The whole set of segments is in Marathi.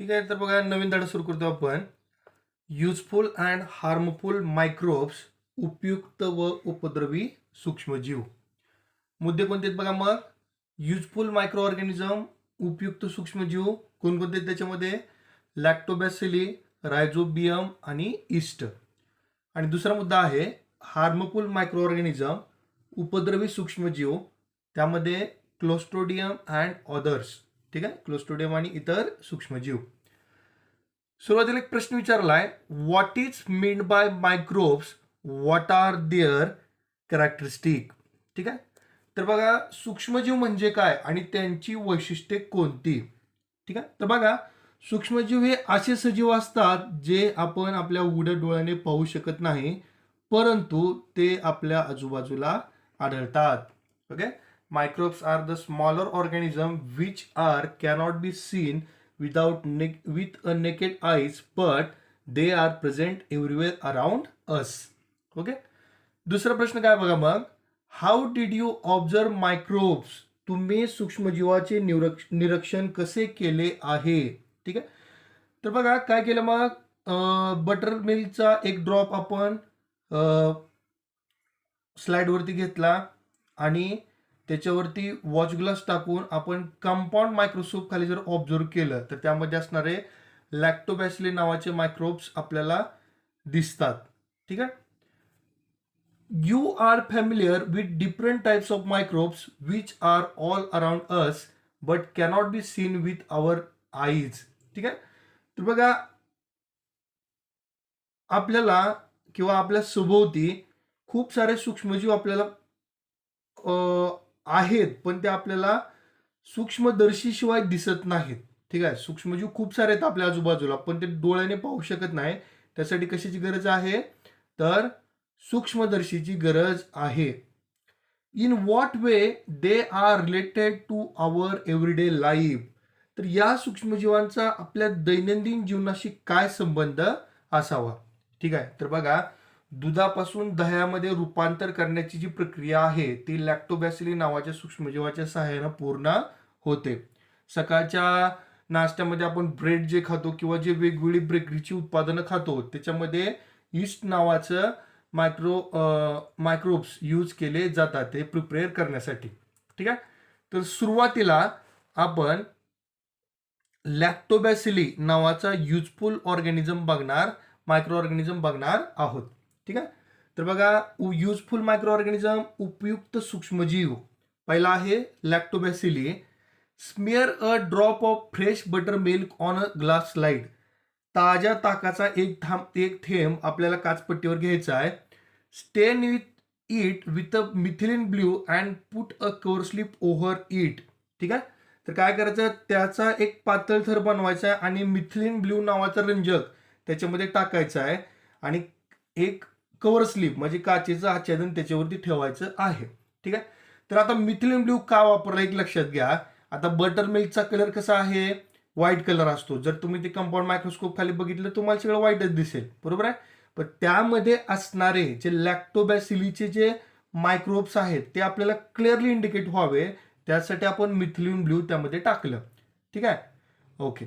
ठीक आहे. तर बघा, नवीन धडा सुरू करतो आपण. युजफुल अँड हार्मफुल मायक्रोब्स, उपयुक्त व उपद्रवी सूक्ष्मजीव. मुद्दे कोणते आहेत बघा मग. युजफुल मायक्रो ऑर्गॅनिझम, उपयुक्त सूक्ष्मजीव कोणकोणते आहेत त्याच्यामध्ये. लॅक्टोबॅसिली, रायझोबियम आणि इस्ट. आणि दुसरा मुद्दा आहे हार्मफुल मायक्रो ऑर्गॅनिझम, उपद्रवी सूक्ष्मजीव, त्यामध्ये क्लोस्ट्रोडियम अँड अदर्स. ठीक आहे, क्लोस्ट्रोडियम आणि इतर सूक्ष्मजीव. सुरुवातीला एक प्रश्न विचारलाय, what is mean by microbes, what are there characteristic. ठीक आहे. तर बघा, सूक्ष्मजीव म्हणजे काय आणि त्यांची वैशिष्ट्ये कोणती. ठीक आहे. तर बघा, सूक्ष्मजीव हे असे सजीव असतात जे आपण आपल्या उघड्या डोळ्याने पाहू शकत नाही, परंतु ते आपल्या आजूबाजूला आढळतात. Okay. Microbes are the smaller organism which are cannot be seen with a naked eyes, but they are present everywhere around us. Okay. दुसरा प्रश्न काय बघा मग, how did you observe microbes, तुम्ही सूक्ष्मजीवाचे निरीक्षण कसे केले आहे. ठीक आहे. तर बघा काय केलं मग, बटर मिल्कचा एक ड्रॉप आपण स्लाइडवरती घेतला आणि त्याच्यावरती वॉच ग्लास टाकून आपण कंपाऊंड मायक्रोस्कोप खाली जर ऑब्झर्व केलं तर त्यामध्ये असणारे लॅक्टोबॅसिली नावाचे मायक्रोब्स आपल्याला दिसतात. ठीक आहे. You are familiar with different types of microbes which are all around us but cannot be seen with our eyes. ठीक आहे. तर बघा, आपल्याला किंवा आपल्या सभोवती खूप सारे सूक्ष्मजीव आपल्याला आहेत, पण ते आपल्याला सूक्ष्मदर्शीशिवाय दिसत नाहीत. ठीक आहे. सूक्ष्मजीव खूप सारे आहेत आपल्या आजूबाजूला, पण ते डोळ्याने पाहू शकत नाही. त्यासाठी कशाची गरज आहे, तर सूक्ष्मदर्शीची गरज आहे. In what way they are related to our everyday life. तर या सूक्ष्मजीवांचा आपल्या दैनंदिन जीवनाशी काय संबंध असावा. ठीक आहे. तर बघा, दुधापासून दह्यामध्ये रूपांतर करण्याची जी प्रक्रिया आहे ती लॅक्टोबॅसिली नावाच्या सूक्ष्मजीवाच्या सहाय्याने पूर्ण होते. सकाळच्या नाश्त्यामध्ये आपण ब्रेड जे खातो किंवा जे वेगवेगळी बेकरीची उत्पादनं खातो त्याच्यामध्ये ईस्ट नावाचं मायक्रोब्स यूज केले जातात ते प्रिपेअर करण्यासाठी. ठीक आहे. तर सुरुवातीला आपण लॅक्टोबॅसिली नावाचा युजफुल ऑर्गॅनिझम मायक्रो ऑर्गॅनिझम बघणार आहोत. ठीक आहे. तर बघा, युजफुल मायक्रो ऑर्गॅनिझम, उपयुक्त सूक्ष्मजीव. पहिला आहे lactobacilli. Smear a drop of fresh butter milk on a glass slide. ताज्या ताकाचा एक थेंब आपल्याला काचपट्टीवर घ्यायचा आहे. Stain with it with a methylene blue and put a cover slip over it. ठीक आहे. तर काय करायचं, त्याचा एक पातळ थर बनवायचा आहे आणि मिथिलिन ब्ल्यू नावाचा रंजक त्याच्यामध्ये टाकायचा आहे आणि एक कव्हर स्लिप म्हणजे काचेचं आच्छादन त्याच्यावरती ठेवायचं आहे. ठीक आहे. तर आता मिथिलिन ब्ल्यू का वापरला एक लक्षात घ्या. आता बटर मिल्कचा कलर कसा आहे, व्हाईट कलर असतो. जर तुम्ही ते कंपाऊंड मायक्रोस्कोप खाली बघितलं तुम्हाला सगळं व्हाईटच दिसेल, बरोबर आहे. पण त्यामध्ये असणारे जे लॅक्टोबॅसिलीचे जे मायक्रोब्स आहेत ते आपल्याला क्लिअरली इंडिकेट व्हावे त्यासाठी आपण मिथिलिन ब्ल्यू त्यामध्ये टाकलं. ठीक आहे. Okay.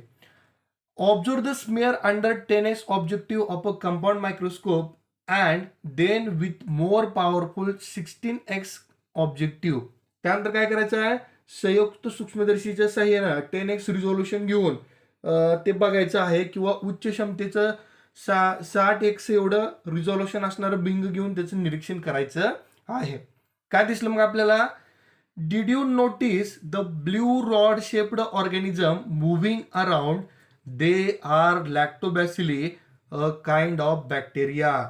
Observe the smear under 10x objective of a compound microscope and then with more powerful 16x objective. त्यानंतर काय करायचं आहे, संयुक्त सूक्ष्मदर्शीच्या सहाय्याने 10x रिझोल्युशन घेऊन ते बघायचं आहे किंवा उच्च क्षमतेचं 60x एवढं रिझोल्युशन असणारं भिंग घेऊन त्याचं निरीक्षण करायचं आहे. काय दिसलं मग आपल्याला, did you notice the blue rod shaped organism moving around, they are lactobacilli, a kind of bacteria.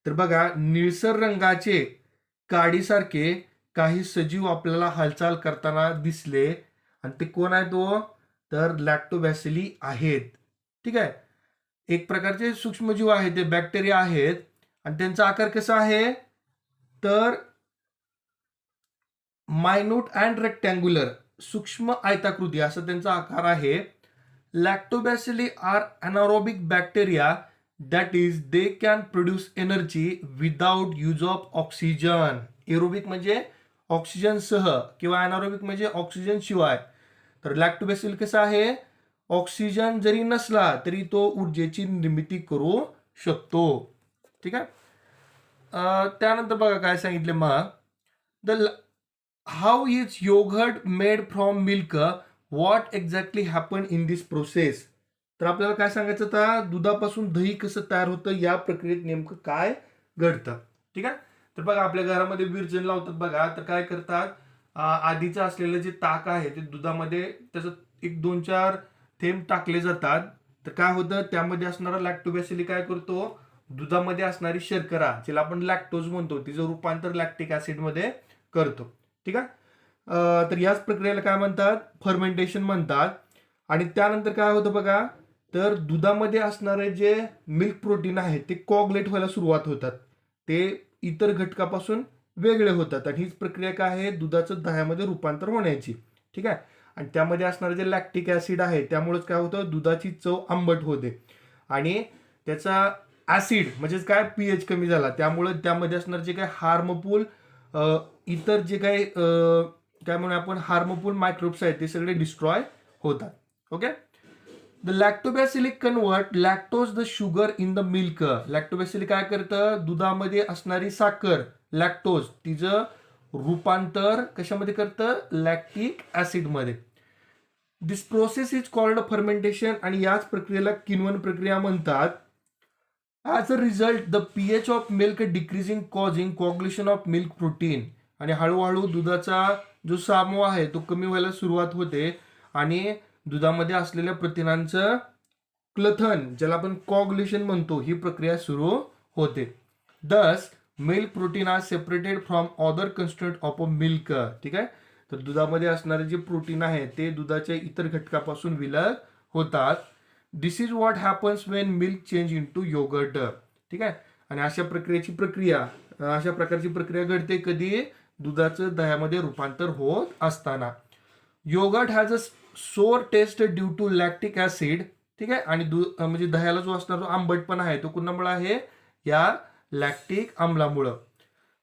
तर बघा, निळसर रंगाचे काडीसारखे काही सजीव आपल्याला हालचाल करताना दिसले आणि ते कोण आहे तो, तर लॅक्टोबॅसिली आहेत. ठीक आहे. एक प्रकारचे सूक्ष्मजीव आहेत, ते बॅक्टेरिया आहेत आणि त्यांचा आकार कसा आहे, तर मायन्यूट अँड रेक्टँग्युलर, सूक्ष्म आयताकृती असा त्यांचा आकार आहे. Lactobacilli are anaerobic bacteria, that is they can produce energy without use of oxygen. Aerobic म्हणजे ऑक्सिजन सह किंवा अनारोबिक म्हणजे ऑक्सिजन शिवाय. तर लॅक्टोबॅसिल कसं आहे, ऑक्सिजन जरी नसला तरी तो ऊर्जेची निर्मिती करू शकतो. ठीक आहे. त्यानंतर बघा काय सांगितले मग, the how is yoghurt made from milk, what exactly happen in this process. तर आपल्याला काय सांगायचं आता, दुधापासून दही कसं तयार होतं, या प्रक्रियेत नेमकं काय घडतं. ठीक आहे. तर बघा आपल्या घरामध्ये विरजण लावतात बघा, तर काय करतात, आधीचं असलेलं जे ताक आहे ते दुधामध्ये त्याचं 1-2-4 थेंब टाकले जातात. तर काय होतं, त्यामध्ये असणारा लॅक्टोबॅसिली काय करतो, दुधामध्ये असणारी शर्करा ज्याला आपण लॅक्टोज म्हणतो तिचं रूपांतर लॅक्टिक ऍसिड मध्ये करतो. ठीक आहे. तर याच प्रक्रियेला काय म्हणतात, फर्मेंटेशन म्हणतात. आणि त्यानंतर काय होतं बघा, तर दुधामध्ये असणारे जे मिल्क प्रोटीन आहे ते कॉगलेट व्हायला सुरुवात होतात, ते इतर घटकापासून वेगळे होतात. आणि हीच प्रक्रिया काय आहे, दुधाचं दह्यामध्ये रूपांतर होण्याची. ठीक आहे. आणि त्यामध्ये असणारे जे लॅक्टिक ऍसिड आहे त्यामुळेच काय होतं, दुधाची चव आंबट होते आणि त्याचा ऍसिड म्हणजेच काय, पीएच कमी झाला, त्यामुळे त्यामध्ये असणार जे काय हार्मफुल इतर जे काही काय म्हणून आपण हार्मफुल मायक्रोब्स आहेत ते सगळे डिस्ट्रॉय होतात. Okay. The lactobacilli convert lactose the sugar in the milk. Lactobacilli काय करतं, दुधामध्ये असणारी साखर लॅक्टोज तिचं रूपांतर कशामध्ये करतं, लॅक्टिक ऍसिडमध्ये. This process is called fermentation. आणि याच प्रक्रियेला किण्वन प्रक्रिया म्हणतात. As a result the pH of milk decreasing causing coagulation of milk protein. आणि हळूहळू दुधाचा जो सामो आहे तो कमी व्हायला सुरुवात होते आणि दुधामध्ये असलेल्या प्रथिनांचं क्लथन ज्याला आपण कॉग्युलेशन म्हणतो ही प्रक्रिया सुरू होते. Thus milk protein are separated from other constituent of a milk. ठीक आहे. तर दुधामध्ये असणारे जे प्रोटीन आहे ते दुधाच्या इतर घटकापासून विलग होतात. This is what happens when milk change into yogurt. ठीक आहे. आणि अशा प्रकारची प्रक्रिया घडते कधी, दुधाचं दह्यामध्ये रूपांतर होत असताना. Yoghurt has a sour taste due to lactic acid. ठीक आहे. आणि म्हणजे दह्याला जो असणारा आंबटपणा आहे तो कुणामुळे आहे, या लॅक्टिक आम्लामुळं.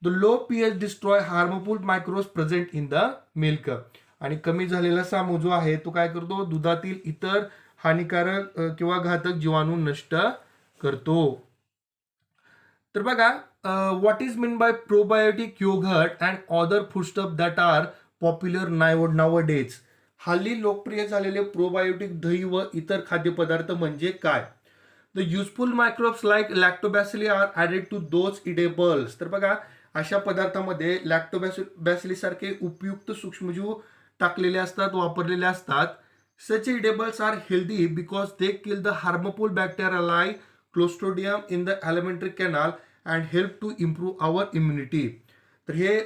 The low pH destroy harmful microbes present in the milk. आणि कमी झालेला सामू जो आहे तो काय करतो, दुधातील इतर हानिकारक किंवा घातक जीवाणू नष्ट करतो. तर बघा, what is mean by probiotic yogurt and other foodstuff that are popular nowadays. हल्ली लोकप्रिय झालेले प्रोबायोटिक दही व इतर खाद्यपदार्थ म्हणजे काय. The useful microbes like lactobacilli are added to those edibles. तर बघा अशा पदार्थामध्ये लॅक्टोबॅसिली सारखे उपयुक्त सूक्ष्मजीव टाकलेले असतात, वापरलेले असतात. Such edibles are healthy because they kill the harmful bacteria like clostridium in the alimentary canal and help to improve our immunity. तर हे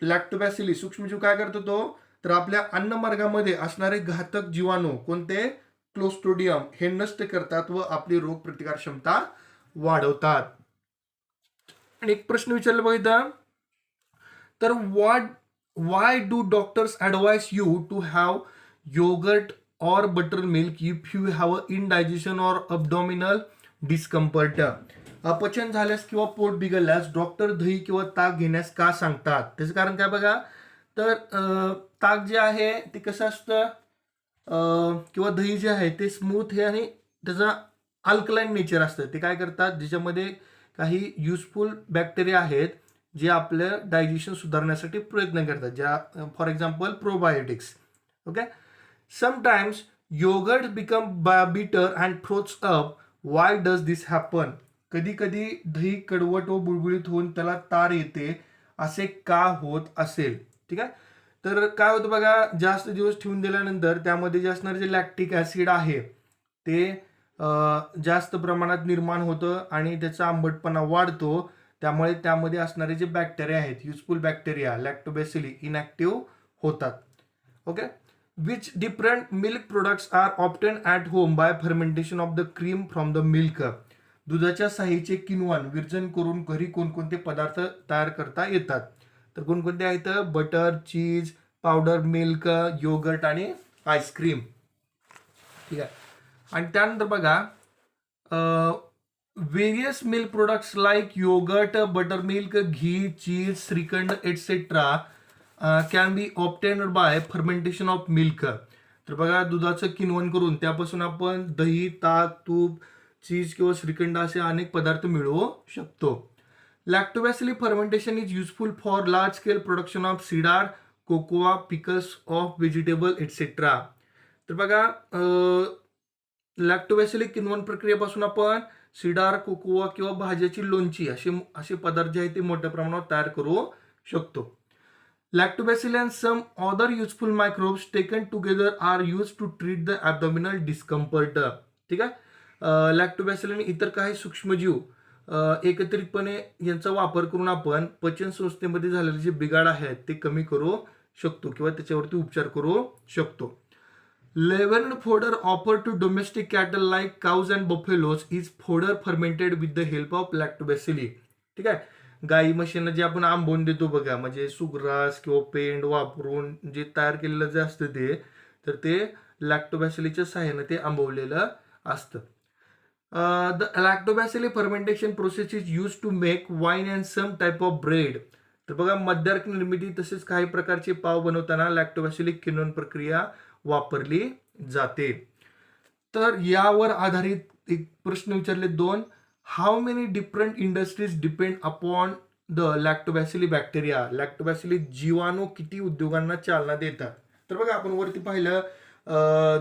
लॅक्टोबॅसिली सूक्ष्मजीव काय करतो तो, तर आपल्या अन्नमार्गामध्ये असणारे घातक जीवाणू कोणते, क्लोस्ट्रोडियम, हे नष्ट करतात व आपली रोगप्रतिकार क्षमता वाढवतात. आणि एक प्रश्न विचारला बघितला, तर why do doctors advise you to have yogurt or butter milk if you have a indigestion or abdominal discomfort. अपचन झाल्यास किंवा पोट बिघडल्यास डॉक्टर दही किंवा ताक घेण्यास का सांगतात. त्याचं कारण काय बघा, तर ताक जे आहे ते कसं असतं, किंवा दही जे आहे ते स्मूथ आहे आणि त्याचा अल्कलाईन नेचर असतं. ते काय करतात, ज्याच्यामध्ये काही युजफुल बॅक्टेरिया आहेत जे आपलं डायजेशन सुधारण्यासाठी प्रयत्न करतात, ज्या for example probiotics. Okay. Sometimes yogurt become bitter and froth up. Why does this happen. कधी कधी दही कडवट व बुळबुळीत होऊन त्याला तार येते, असे का होत असेल. ठीक आहे. तर काय होतं बघा, जास्त दिवस ठेवून दिल्यानंतर त्यामध्ये जे असणारे जे लॅक्टिक ऍसिड आहे ते जास्त प्रमाणात निर्माण होतं आणि त्याचा आंबटपणा वाढतो. त्यामुळे त्यामध्ये असणारे जे बॅक्टेरिया आहेत, युजफुल बॅक्टेरिया लॅक्टोबॅसिली, इनॅक्टिव्ह होतात. Okay. Which different milk products are obtain at home by fermentation of the cream from the milk. दुधाच्या साहीचे किण्वन विरजन करून घरी कोणकोणते पदार्थ तयार करता येतात. तर कोणकोणते आहेत, butter, cheese, powder milk, yoghurt आणि आईस्क्रीम. ठीक आहे. आणि त्यानंतर बघा, various milk products like yoghurt, buttermilk, ghee, cheese, shrikhand etcetera can be obtained by fermentation of milk. तर बघा दुधाचं किण्वन करून त्यापासून आपण दही, ताक, तूप, चीज किंवा श्रीखंड असे अनेक पदार्थ मिळवू शकतो. Lactobacilli fermentation is useful for large scale production of cider, cocoa, pickles of vegetable etcetera. तर बघा लॅक्टोबॅसिलिक किण्वन प्रक्रियेपासून आपण सिडार, कोकोआ किंवा भाज्याची लोणची असे पदार्थ जे आहेत ते मोठ्या प्रमाणावर तयार करू शकतो. Lactobacilli and some other useful microbes taken together are used to treat the abdominal discomfort. ठीक आहे. लॅक्टोबॅसिली आणि इतर काही सूक्ष्मजीव एकत्रितपणे यांचा वापर करून आपण पचन संस्थेमध्ये झालेले जे बिघाड आहेत ते कमी करू शकतो किंवा त्याच्यावरती उपचार करू शकतो. Leavened fodder offered to domestic cattle like cows and buffaloes is fodder fermented with the help of lactobacilli. ठीक आहे. गाई म्हशींना जे आपण आंबवून देतो बघा, म्हणजे सुग्रास किंवा पेंड वापरून जे तयार केलेलं जे असतं तर ते लॅक्टोबॅसिलीच्या सहाय्याने ते आंबवलेलं असतं. The lactobacilli fermentation process is use to make wine and some type of bread. तर बघा मद्यार्क निर्मिती तसेच काही प्रकारचे पाव बनवताना लॅक्टोबॅसिलिक किण्वन प्रक्रिया वापरली जाते. तर यावर आधारित एक प्रश्न विचारले दोन. How many different industries depend upon the lactobacilli bacteria. Lactobacilli जीवाणू किती उद्योगांना चालना देतात. तर बघा आपण वरती पाहिलं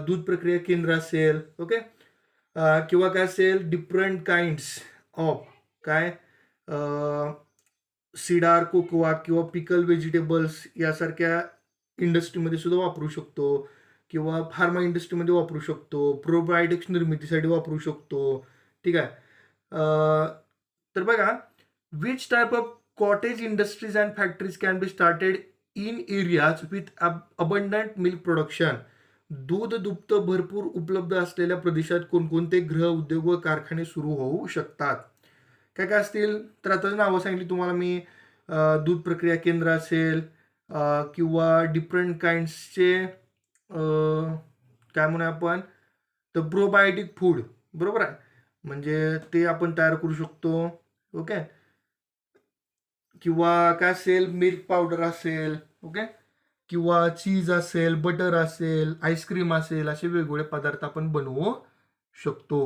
दूध प्रक्रिया केंद्र असेल, ओके, किंवा काय असेल डिफरंट काइंड्स ऑफ काय सिडार, कोकोआ किंवा पिकल व्हेजिटेबल्स यासारख्या इंडस्ट्रीमध्ये सुद्धा वापरू शकतो किंवा फार्मा इंडस्ट्रीमध्ये वापरू शकतो, प्रोबायोटिक्स निर्मितीसाठी वापरू शकतो. ठीक आहे. तर बघा which type of cottage industries and factories can be started in areas with abundant milk production. दूध दुभत भरपूर उपलब्ध असलेल्या प्रदेशात कोणकोणते गृह उद्योग व कारखाने सुरू होऊ शकतात. काय काय असतील तर आता नावं सांगितली तुम्हाला मी. दूध प्रक्रिया केंद्र असेल किंवा डिफरंट काइंड्सचे काय म्हणूया आपण तर प्रोबायोटिक फूड, बरोबर आहे, म्हणजे ते आपण तयार करू शकतो. ओके. किंवा काय असेल मिल्क पावडर असेल, ओके, किंवा चीज असेल, बटर असेल, आईस्क्रीम असेल, असे वेगवेगळे पदार्थ आपण बनवू शकतो.